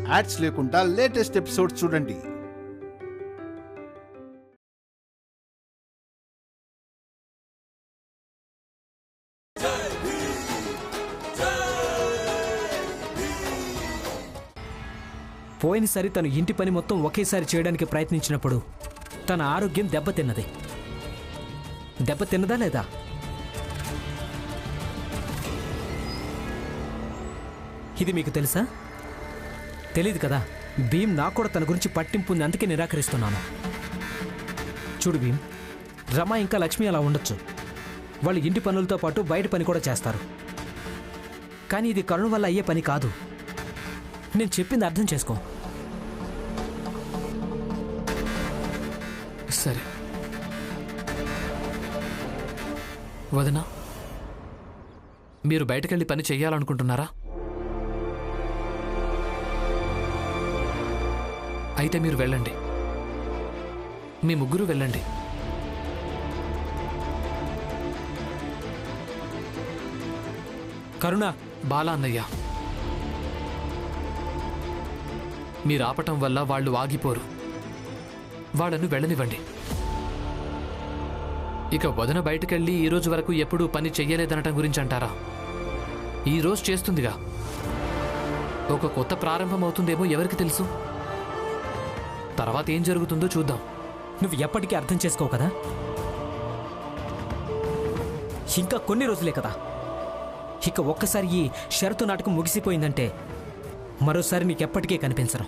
Ads లేకుండా latest episodes చూడండి. పోయినసారి తను ఇంటి పని మొత్తం ఒకేసారి చేయడానికి ప్రయత్నించినప్పుడు తన ఆరోగ్యం దెబ్బతిన్నదా లేదా? ఇది మీకు తెలుసా? తెలీదు కదా. భీమ్ నాకు కూడా తన గురించి పట్టింపు ఉంది, అందుకే నిరాకరిస్తున్నాను. చూడు భీమ్, రమ ఇంకా లక్ష్మి అలా ఉండొచ్చు. వాళ్ళు ఇంటి పనులతో పాటు బయట పని కూడా చేస్తారు. కానీ ఇది కరుణ వల్ల అయ్యే పని కాదు. నేను చెప్పింది అర్థం చేసుకో. సరే వదనా, మీరు బయటకెళ్ళి పని చెయ్యాలనుకుంటున్నారా? అయితే మీరు వెళ్ళండి, మీ ముగ్గురు వెళ్ళండి. కరుణ, బాలా అన్నయ్య, మీరు ఆపటం వల్ల వాళ్ళు ఆగిపోరు. వాళ్ళను వెళ్ళనివ్వండి. ఇక వదన బయటకెళ్ళి ఈరోజు వరకు ఎప్పుడూ పని చెయ్యలేదనటం గురించి అంటారా? ఈరోజు చేస్తుందిగా. ఒక కొత్త ప్రారంభం అవుతుందేమో ఎవరికి తెలుసు. తర్వాత ఏం జరుగుతుందో చూద్దాం. నువ్వు ఎప్పటికీ అర్థం చేసుకోవు కదా. ఇంకా కొన్ని రోజులే కదా. ఇక ఒక్కసారి ఈ షరతు నాటకం ముగిసిపోయిందంటే మరోసారి నీకెప్పటికీ కనిపించను.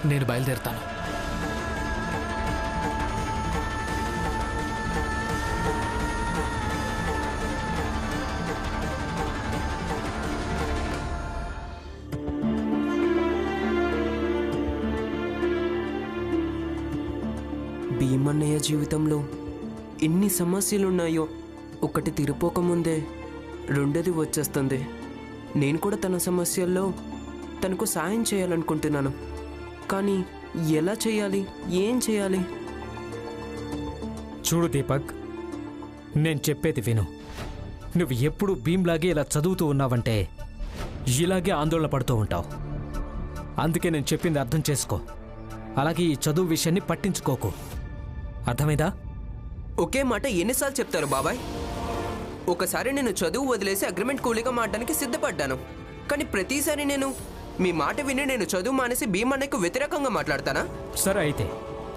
నేను బయలుదేరుతాను. భీమన్నయ్య జీవితంలో ఎన్ని సమస్యలున్నాయో ఒకటి తీరిపోకముందే రెండోది వచ్చేస్తుంది. నేను కూడా తన సమస్యల్లో తనకు సాయం చేయాలనుకుంటున్నాను. కానీ ఎలా చేయాలి, ఏం చేయాలి? చూడు దీపక్, నేను చెప్పేది విను. నువ్వు ఎప్పుడు భీమ్లాగే ఇలా చదువుతూ ఉన్నావంటే ఇలాగే ఆందోళన పడుతూ ఉంటావు. అందుకే నేను చెప్పింది అర్థం చేసుకో. అలాగే ఈ చదువు విషయాన్ని పట్టించుకోకు. అర్థమైందా? ఒకే మాట ఎన్నిసార్లు చెప్తారు బాబాయ్? ఒకసారి నేను చదువు వదిలేసి అగ్రిమెంట్ కూలీగా మారడానికి సిద్ధపడ్డాను. కానీ ప్రతిసారి నేను మీ మాట విని నేను చదువు మానేసి భీమన్నయ్యకు వ్యతిరేకంగా మాట్లాడతానా? సరే అయితే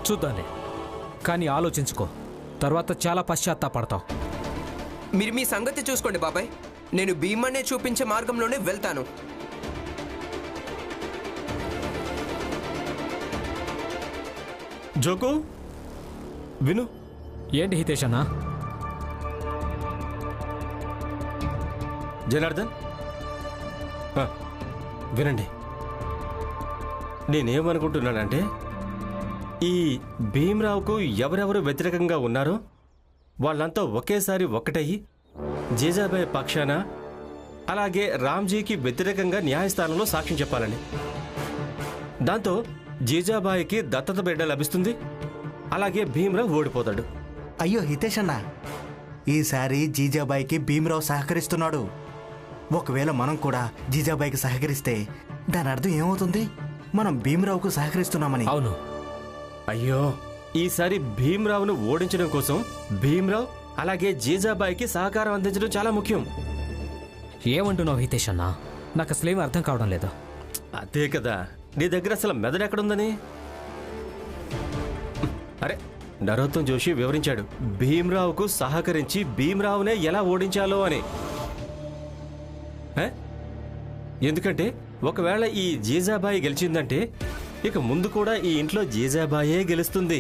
చూద్దాంలే. కానీ ఆలోచించుకో, తర్వాత చాలా పశ్చాత్తాపడతావు. మీరు మీ సంగతి చూసుకోండి బాబాయ్. నేను భీమన్నయ్య చూపించే మార్గంలోనే వెళ్తాను. జోకు విను. ఏంటి హితేష్ అన్నా? జనార్దన్ వినండి. నేనేమనుకుంటున్నానంటే, ఈ భీమ్రావుకు ఎవరెవరు వ్యతిరేకంగా ఉన్నారో వాళ్ళంతా ఒకేసారి ఒక్కటయ్యి జీజాబాయి పక్షాన, అలాగే రామ్జీకి వ్యతిరేకంగా న్యాయస్థానంలో సాక్ష్యం చెప్పాలని. దాంతో జీజాబాయికి దత్తత బిడ్డ లభిస్తుంది, అలాగే భీమ్రావు ఓడిపోతాడు. అయ్యో హితేష్ అన్న, ఈసారి జీజాబాయికి భీమ్రావు సహకరిస్తున్నాడు. ఒకవేళ మనం కూడా జీజాబాయికి సహకరిస్తే దాని అర్థం ఏమవుతుంది? మనం భీమ్రావుకు సహకరిస్తున్నామని. అవును. అయ్యో, ఈసారి భీమ్రావును ఓడించడం కోసం భీమ్రావు అలాగే జీజాబాయికి సహకారం అందించడం చాలా ముఖ్యం. ఏమంటున్నావు హితేష్ అన్నా? నాకు అసలేం అర్థం కావడం లేదు. అదే కదా, నీ దగ్గర అసలు మెదడు ఎక్కడుందని. అరే, నరోత్తం జోషి వివరించాడు భీమ్రావుకు సహకరించి భీమ్రావునే ఎలా ఓడించాలో అని. ఎందుకంటే ఒకవేళ ఈ జీజాబాయి గెలిచిందంటే ఇక ముందు కూడా ఈ ఇంట్లో జీజాబాయే గెలుస్తుంది.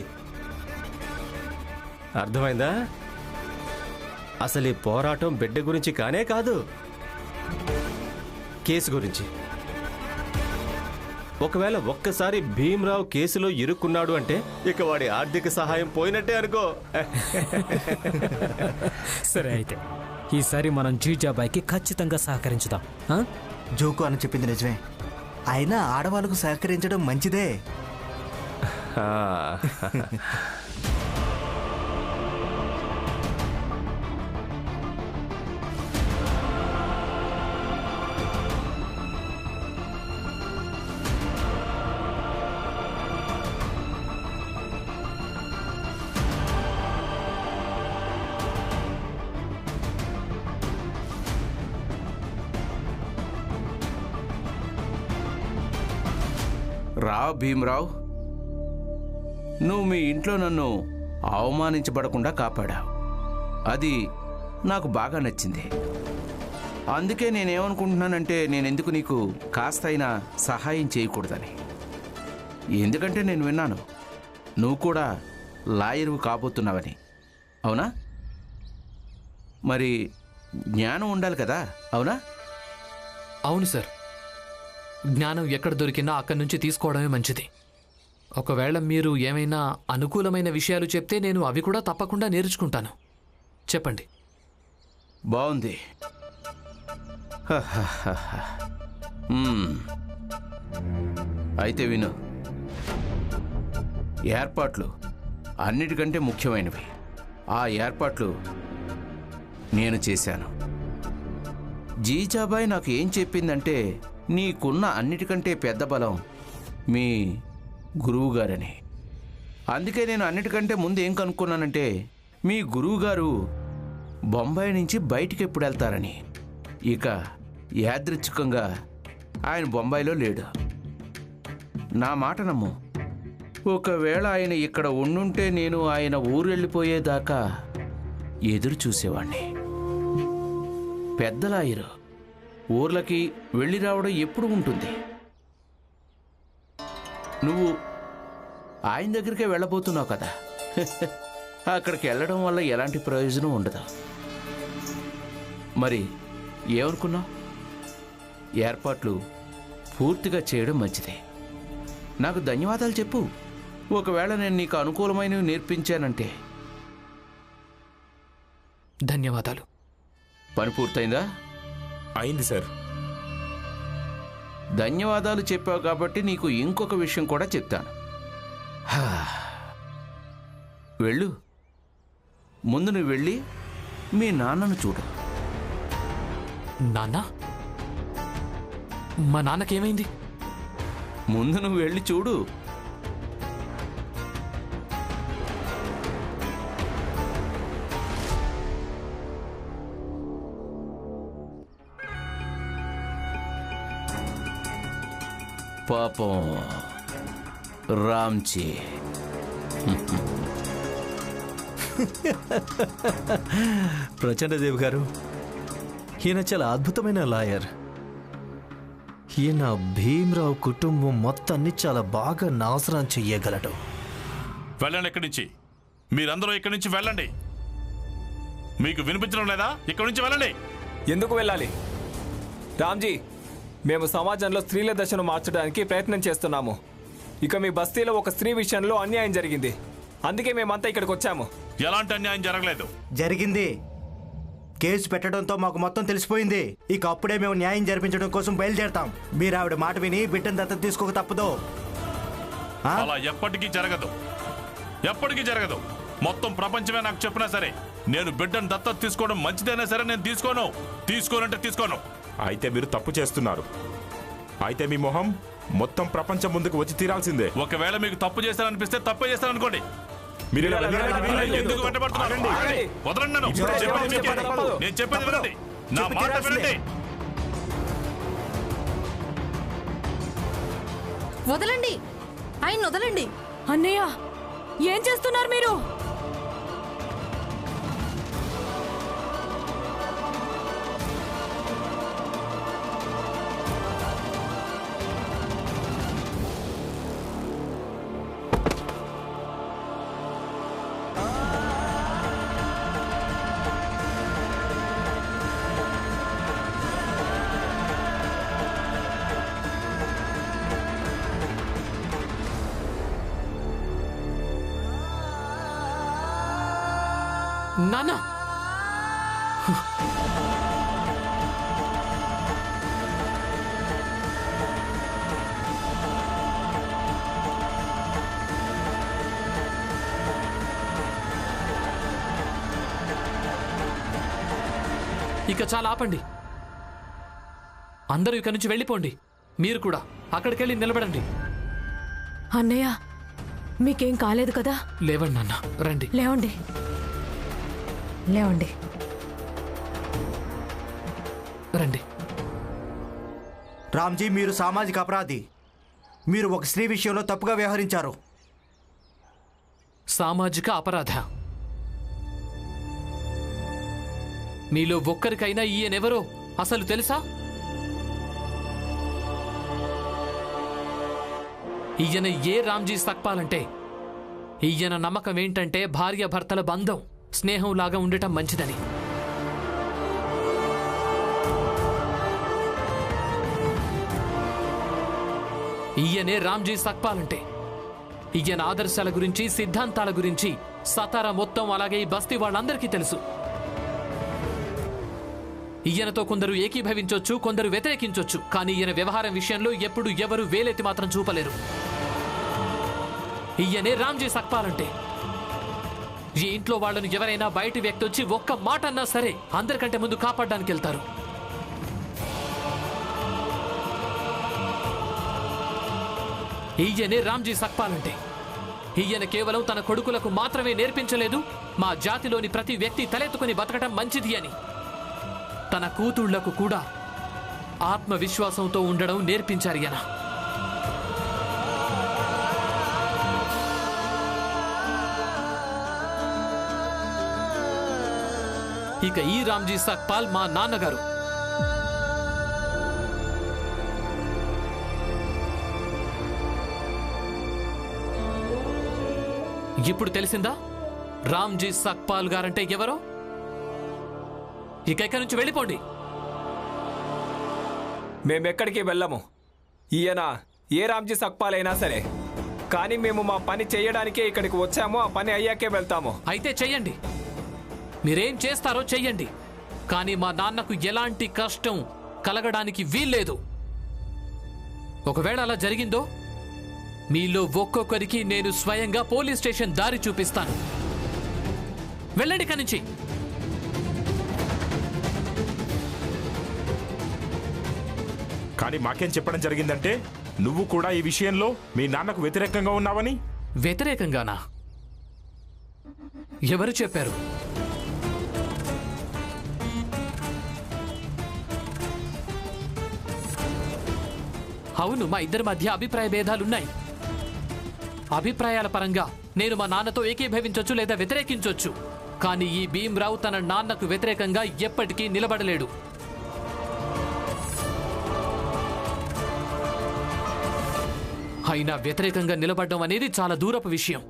అర్థమైందా? అసలు ఈ పోరాటం బిడ్డ గురించి కానే కాదు, కేసు గురించి. ఒకవేళ ఒక్కసారి భీమ్రావు కేసులో ఇరుక్కున్నాడు అంటే ఇక వాడి ఆర్థిక సహాయం పోయినట్టే అనుకో. సరే అయితే ఈసారి మనం జీజాబాయికి ఖచ్చితంగా సహకరించుదాం. జోకు అని చెప్పింది నిజమే. అయినా ఆడవాళ్ళకు సహకరించడం మంచిదే. రా భీమరావు, నువ్వు మీ ఇంట్లో నన్ను అవమానించబడకుండా కాపాడావు. అది నాకు బాగా నచ్చింది. అందుకే నేనేమనుకుంటున్నానంటే నేనెందుకు నీకు కాస్తైనా సహాయం చేయకూడదని. ఎందుకంటే నేను విన్నాను నువ్వు కూడా లాయరు కాబోతున్నావని. అవునా? మరి జ్ఞానం ఉండాలి కదా, అవునా? అవును సార్, జ్ఞానం ఎక్కడ దొరికినా అక్కడి నుంచి తీసుకోవడమే మంచిది. ఒకవేళ మీరు ఏమైనా అనుకూలమైన విషయాలు చెప్తే నేను అవి కూడా తప్పకుండా నేర్చుకుంటాను. చెప్పండి. బాగుంది. అయితే విను. ఏర్పాట్లు అన్నిటికంటే ముఖ్యమైనవి. ఆ ఏర్పాట్లు నేను చేశాను. జీజాబాయ్ నాకు ఏం చెప్పిందంటే నీకున్న అన్నిటికంటే పెద్ద బలం మీ గురువుగారని. అందుకే నేను అన్నిటికంటే ముందు ఏం కనుక్కున్నానంటే మీ గురువుగారు బొంబాయి నుంచి బయటికి ఎప్పుడు వెళ్తారని. ఇక యాదృచ్ఛికంగా ఆయన బొంబాయిలో లేడు. నా మాట నమ్ము. ఒకవేళ ఆయన ఇక్కడ ఉండుంటే నేను ఆయన ఊరు వెళ్ళిపోయేదాకా ఎదురు చూసేవాణ్ణి. పెద్దలాయరు ఊర్లకి వెళ్ళి రావడం ఎప్పుడు ఉంటుంది. నువ్వు ఆయన దగ్గరికే వెళ్ళబోతున్నావు కదా. అక్కడికి వెళ్ళడం వల్ల ఎలాంటి ప్రయోజనం ఉండదు. మరి ఏమనుకున్నావు? ఏర్పాట్లు పూర్తిగా చేయడం మంచిదే. నాకు ధన్యవాదాలు చెప్పు. ఒకవేళ నేను నీకు అనుకూలమైనవి నేర్పించానంటే. ధన్యవాదాలు. పని పూర్తయిందా? అయింది సార్. ధన్యవాదాలు చెప్పావు కాబట్టి నీకు ఇంకొక విషయం కూడా చెప్తాను. వెళ్ళు. ముందు నువ్వు వెళ్ళి మీ నాన్నను చూడు. నాన్న? మా నాన్నకేమైంది? ముందు నువ్వు వెళ్ళి చూడు. పాపం రామ్జీ. ప్రచండదేవ్ గారు, ఈయన చాలా అద్భుతమైన లాయర్. ఈయన భీమ్రావు కుటుంబం మొత్తాన్ని చాలా బాగా నాశనం చెయ్యగలడు. వెళ్ళండి ఇక్కడి నుంచి. మీరందరూ ఇక్కడి నుంచి వెళ్ళండి. మీకు వినిపించడం లేదా? ఇక్కడి నుంచి వెళ్ళండి. ఎందుకు వెళ్ళాలి? రామ్జీ, మేము సమాజంలో స్త్రీల దశను మార్చడానికి ప్రయత్నం చేస్తున్నాము. ఇక మీ బస్తీలో ఒక స్త్రీ విషయంలో అన్యాయం జరిగింది. అందుకే మేమంతా ఇక్కడికి వచ్చాము. ఎలాంటి అన్యాయం జరగలేదు. జరిగింది. కేసు పెట్టడంతో మాకు మొత్తం తెలిసిపోయింది. ఇక అప్పుడే మేము న్యాయం జరిపించడం కోసం బయలుదేరతాం. మీరు ఆవిడ మాట విని బిడ్డను దత్తత తీసుకోక తప్పదు. అలా ఎప్పటికీ జరగదు. ఎప్పటికీ జరగదు. మొత్తం ప్రపంచమే నాకు చెప్పినా సరే నేను బిడ్డను దత్తత తీసుకోవడం మంచిదైనా సరే నేను తీసుకోను. తీసుకోనంటే తీసుకోను. అయితే మీరు తప్పు చేస్తున్నారు. అయితే మీ మొహం మొత్తం ప్రపంచం ముందుకు వచ్చి తీరాల్సిందే. ఒకవేళ మీకు తప్పు చేస్తారనిపిస్తే తప్పే చేస్తారనుకోండి. మీరు ఎందుకు వెంటబడుతున్నారు? వదలండి నన్ను. నేను చెప్పేది వినండి. నా మాట వినండి. వదలండి, ఆయన వదలండి. అన్నయ్య, ఏం చేస్తున్నారు మీరు? నాన్న, ఇక చాలా ఆపండి. అందరూ ఇక్కడి నుంచి వెళ్ళిపోండి. మీరు కూడా అక్కడికి వెళ్ళి నిలబడండి. అన్నయ్య, మీకేం కాలేదు కదా? లేవండి నాన్న, రండి. లేవండి, లేవండి. రండి. రామ్జీ, మీరు సామాజిక అపరాధి. మీరు ఒక స్త్రీ విషయంలో తప్పుగా వ్యవహరించారు. సామాజిక అపరాధ. మీలో ఒక్కరికైనా ఈయనెవరో అసలు తెలుసా? ఈయన ఏ రామ్జీ సక్పాల్ అంటే ఈయన నమ్మకం ఏంటంటే భార్యాభర్తల బంధం స్నేహంలాగా ఉండటం మంచిదని. ఈయనే రామ్జీ సక్పాల్ అంటే. ఈయన ఆదర్శాల గురించి, సిద్ధాంతాల గురించి సతారా మొత్తం అలాగే ఈ బస్తీ వాళ్ళందరికీ తెలుసు. ఈయనతో కొందరు ఏకీభవించొచ్చు, కొందరు వ్యతిరేకించొచ్చు, కానీ ఈయన వ్యవహారం విషయంలో ఎప్పుడు ఎవరు వేలెత్తి మాత్రం చూపలేరు. ఈయనే రామ్జీ సక్పాల్ అంటే. ఈ ఇంట్లో వాళ్ళను ఎవరైనా బయటి వ్యక్తి వచ్చి ఒక్క మాట అన్నా సరే అందరికంటే ముందు కాపాడడానికి వెళ్తారు. ఈయనే రామ్జీ సక్పాల్ అంటే. ఈయన కేవలం తన కొడుకులకు మాత్రమే నేర్పించలేదు, మా జాతిలోని ప్రతి వ్యక్తి తలెత్తుకుని బతకటం మంచిది అని తన కూతుళ్లకు కూడా ఆత్మవిశ్వాసంతో ఉండడం నేర్పించారు ఈయన. ఇక ఈ రామ్జీ సక్పాల్ మా నాన్నగారు. ఇప్పుడు తెలిసిందా రామ్జీ సక్పాల్ గారంటే ఎవరో? ఇక ఇక్కడి నుంచి వెళ్ళిపోండి. మేమెక్కడికి వెళ్ళము. ఈయన ఏ రామ్జీ సక్పాల్ అయినా సరే, కానీ మేము మా పని చేయడానికే ఇక్కడికి వచ్చాము. ఆ పని అయ్యాకే వెళ్తాము. అయితే చెయ్యండి, మీరేం చేస్తారో చెయ్యండి, కానీ మా నాన్నకు ఎలాంటి కష్టం కలగడానికి వీల్లేదు. ఒకవేళ అలా జరిగిందో మీలో ఒక్కొక్కరికి నేను స్వయంగా పోలీస్ స్టేషన్ దారి చూపిస్తాను. వెళ్ళండి ఇక్కడి నుంచి. కానీ మాకేం చెప్పడం జరిగిందంటే నువ్వు కూడా ఈ విషయంలో మీ నాన్నకు వ్యతిరేకంగా ఉన్నావని. వ్యతిరేకంగానా? ఎవరు చెప్పారు? అవును, మా ఇద్దరి మధ్య అభిప్రాయ భేదాలున్నాయి. అభిప్రాయాల పరంగా నేను మా నాన్నతో ఏకీభవించొచ్చు లేదా వ్యతిరేకించొచ్చు, కానీ ఈ భీమ్రావు తన నాన్నకు వ్యతిరేకంగా ఎప్పటికీ నిలబడలేడు. అయినా వ్యతిరేకంగా నిలబడడం అనేది చాలా దూరపు విషయం.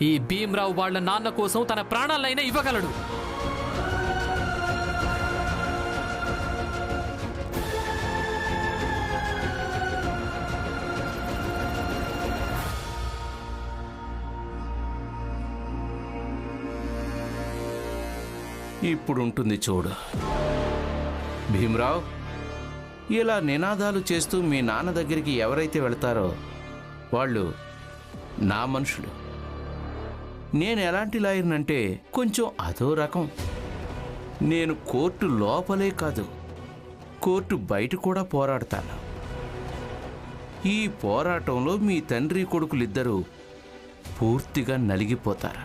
ఈ భీమ్రావు వాళ్ళ నాన్న కోసం తన ప్రాణాలైనా ఇవ్వగలడు. ఇప్పుడుంటుంది చూడు భీమ్రావ్. ఇలా నినాదాలు చేస్తూ మీ నాన్న దగ్గరికి ఎవరైతే వెళతారో వాళ్ళు నా మనుషులు. నేను ఎలాంటి లాయర్నంటే కొంచెం అదో రకం. నేను కోర్టు లోపలే కాదు, కోర్టు బయట కూడా పోరాడతాను. ఈ పోరాటంలో మీ తండ్రి కొడుకులిద్దరూ పూర్తిగా నలిగిపోతారు,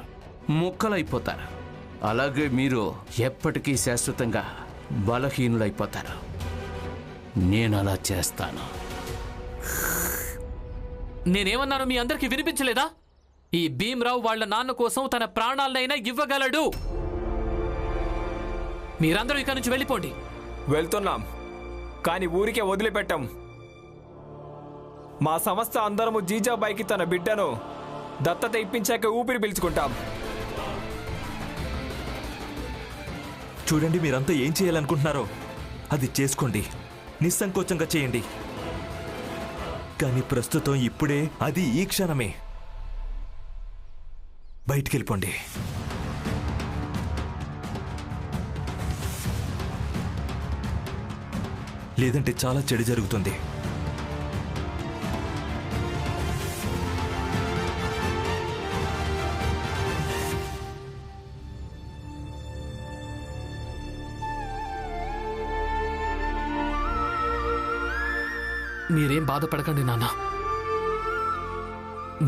ముక్కలైపోతారు. అలాగే మీరు ఎప్పటికీ శాశ్వతంగా బలహీనులైపోతారు. నేను అలా చేస్తాను. నేనేమన్నాను మీ అందరికీ వినిపించలేదా? ఈ భీమ్రావు వాళ్ళ నాన్న కోసం తన ప్రాణాలనైనా ఇవ్వగలడు. మీరందరూ ఇక్కడి నుంచి వెళ్ళిపోండి. వెళ్తున్నాం, కానీ ఊరికే వదిలిపెట్టాం. మా సంస్థ అందరము జీజాబాయికి తన బిడ్డను దత్తత ఇప్పించాక ఊపిరి పీల్చుకుంటాం. చూడండి, మీరంతా ఏం చేయాలనుకుంటున్నారో అది చేసుకోండి, నిస్సంకోచంగా చేయండి. కానీ ప్రస్తుతం ఇప్పుడే, అది ఈ క్షణమే బయటికి వెళ్ళిపోండి. లేదంటే చాలా చెడు జరుగుతుంది. మీరేం బాధపడకండి నాన్న,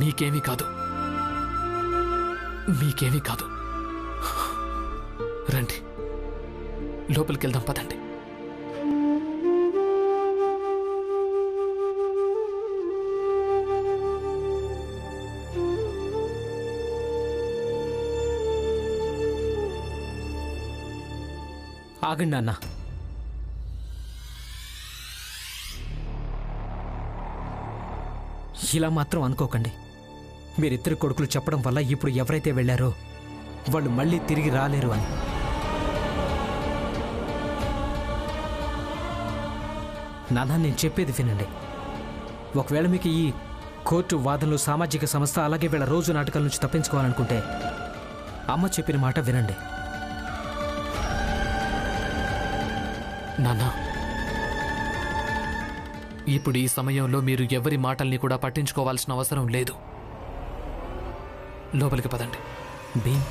మీకేమీ కాదు, మీకేమీ కాదు. రండి, లోపలికి వెళ్దాం, పదండి. 「ఆగండి నాన్న. ఇలా మాత్రం అనుకోకండి. మీరిద్దరు కొడుకులు చెప్పడం వల్ల ఇప్పుడు ఎవరైతే వెళ్ళారో వాళ్ళు మళ్ళీ తిరిగి రాలేరు అని. నాన్న, నేను చెప్పేది వినండి. ఒకవేళ మీకు ఈ కోర్టు వాదనలు, సామాజిక సంస్థ, అలాగే వీళ్ళ రోజు నాటకాల నుంచి తప్పించుకోవాలనుకుంటే అమ్మ చెప్పిన మాట వినండి. నాన్న, ఇప్పుడు ఈ సమయంలో మీరు ఎవరి మాటల్ని కూడా పట్టించుకోవాల్సిన అవసరం లేదు. లోపలికి పదండి. భీమ్,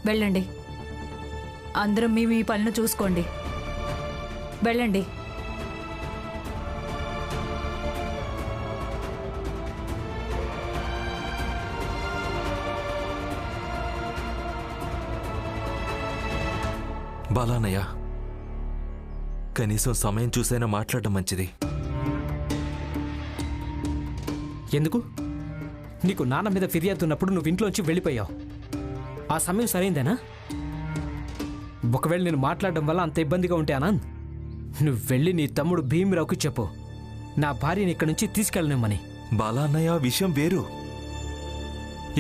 వెళ్ళండి. అందరం మీ పనులు చూసుకోండి. వెళ్ళండి. బాలానయ్య, కనీసం సమయం చూసైనా మాట్లాడడం మంచిది. ఎందుకు? నీకు నాన్న మీద ఫిర్యాదు ఉన్నప్పుడు నువ్వు ఇంట్లోంచి వెళ్ళిపోయావు. ఆ సమయం సరైందేనా? ఒకవేళ నేను మాట్లాడడం వల్ల అంత ఇబ్బందిగా ఉంటే ఆనంద్, నువ్వు వెళ్ళి నీ తమ్ముడు భీమరావుకి చెప్పు, నా భార్యని ఇక్కడి నుంచి తీసుకెళ్ళనిమ్మని. బాలాన్నయ్య, ఆ విషయం వేరు.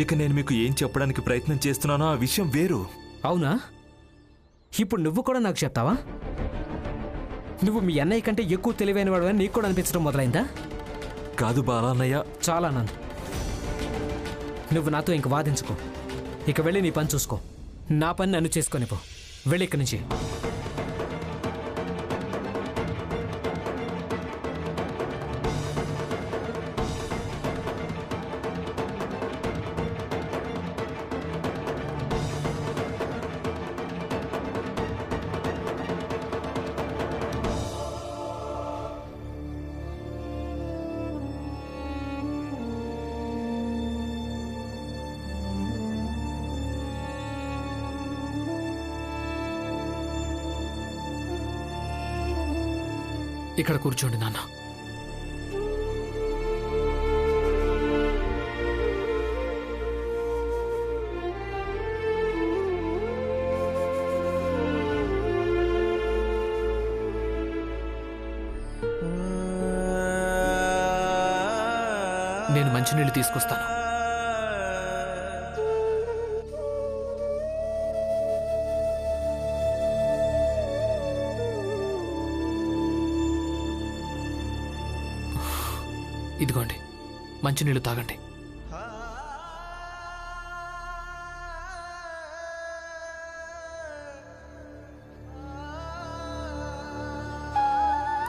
ఇక నేను మీకు ఏం చెప్పడానికి ప్రయత్నం చేస్తున్నానో ఆ విషయం వేరు. అవునా? ఇప్పుడు నువ్వు కూడా నాకు చెప్తావా? నువ్వు మీ అన్నయ్య కంటే ఎక్కువ తెలివైన వాడు నీకు కూడా అనిపించడం మొదలైందా? కాదు బాలాన్నయ్య. చాలా ఆనంద్, నువ్వు నాతో ఇంక వాదించుకో. ఇక వెళ్ళి నీ పని చూసుకో. నా పని నన్ను చేసుకొని పో. వెళ్ళి ఇక్కడి నుంచి. ఇక్కడ కూర్చోండి నాన్న. నేను మంచినీళ్ళు తీసుకొస్తాను. ఇదిగోండి, మంచినీళ్ళు తాగండి.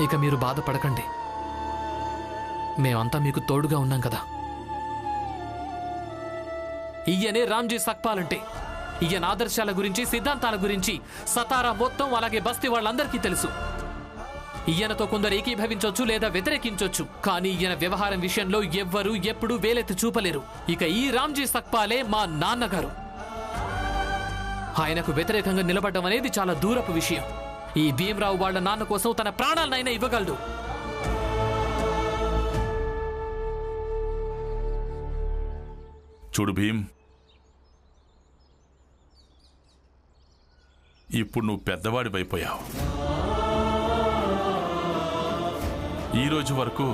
ఇక మీరు బాధపడకండి. మేమంతా మీకు తోడుగా ఉన్నాం కదా. ఈయనే రామ్జీ సక్పాల్ అంటే. ఈయన ఆదర్శాల గురించి, సిద్ధాంతాల గురించి సతారా మొత్తం, అలాగే బస్తీ వాళ్ళందరికీ తెలుసు. ఈయనతో కొందరు ఏకీభవించొచ్చు లేదా వ్యతిరేకించొచ్చు, కానీ ఈయన వ్యవహారం విషయంలో ఎవ్వరూ ఎప్పుడూ వేలెత్తి చూపలేరు. ఇక ఈ రామ్జీ సక్పాలే మా నాన్నగారు. ఆయనకు వ్యతిరేకంగా నిలబడడం అనేది చాలా దూరపు విషయం. ఈ భీమరావు వాళ్ళ నాన్న కోసం తన ప్రాణాలనైనా ఇవ్వగలడు. చూడు భీమ్, ఇప్పుడు నువ్వు పెద్దవాడివైపోయావు. ఈ రోజు వరకు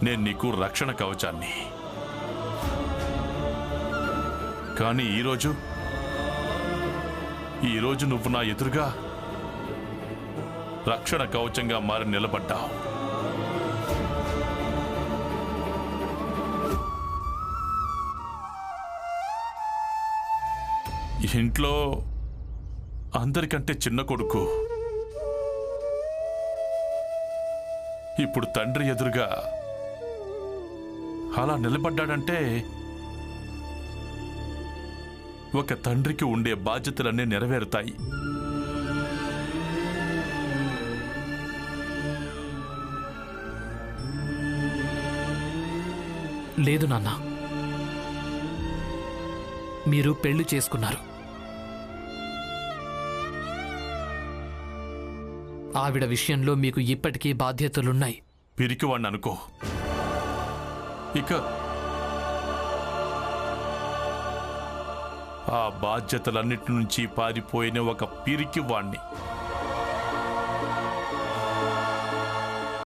నేను నీకు రక్షణ కవచాన్ని, కానీ ఈరోజు నువ్వు నా ఎదురుగా రక్షణ కవచంగా మారి నిలబడ్డావు. ఇంట్లో అందరికంటే చిన్న కొడుకు ఇప్పుడు తండ్రి ఎదురుగా అలా నిలబడ్డాడంటే ఒక తండ్రికి ఉండే బాధ్యతలన్నీ నెరవేరుతాయి. లేదు నాన్న, మీరు పెళ్లి చేసుకున్నారు. ఆవిడ విషయంలో మీకు ఇప్పటికీ బాధ్యతలున్నాయి. పిరికివాణ్ణి అనుకో. ఆ బాధ్యతలన్నిటి నుంచి పారిపోయిన ఒక పిరికి వాణ్ణి